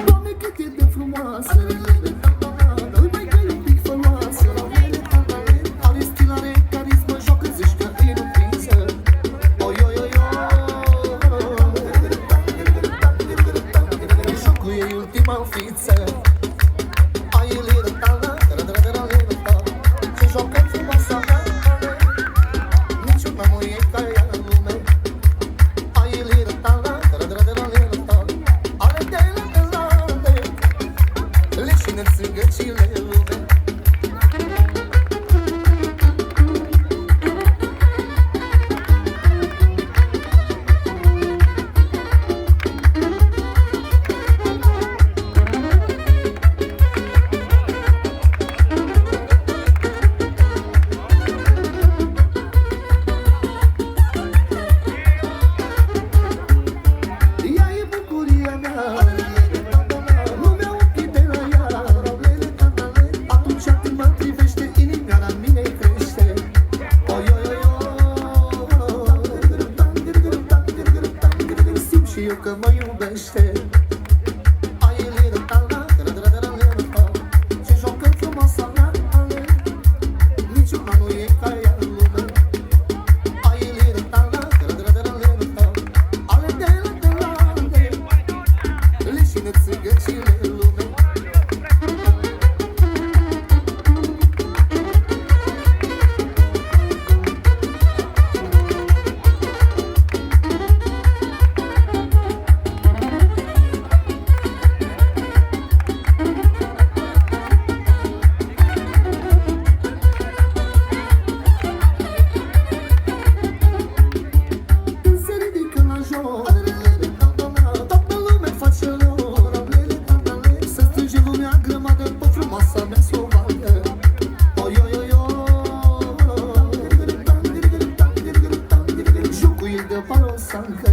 Doamne, cât e de frumoasă, îl mai că e un pic făloasă. Are stil, are carismă, joacă, zici că e nutriță. Oi, oi, oi, oi. Jocul e ultima fiță. Ai little talent, little talent. Se joacă frumoasa mea, niciuna nu e ca ea în lume. Ai little talent, little talent. Are talent, leșine în țigăcile lume. Ea e bucuria mea, lumea ochii de la ea. Atunci când mă privește, inimioara în mine crește. Oi, oi, oi, oi. Simt și eu că mă iubește. Ai little talent, se joacă frumoasa mea, niciuna nu e ca ea în lume. Ai little talent, ale de leșine țigăcile lume. Când se ridică la joc, toată lumea face loc. Să strânge lumea grămadă pe frumoasa mea s-o vadă. Oi, oi, oi, oi. Jocul e de palosancă.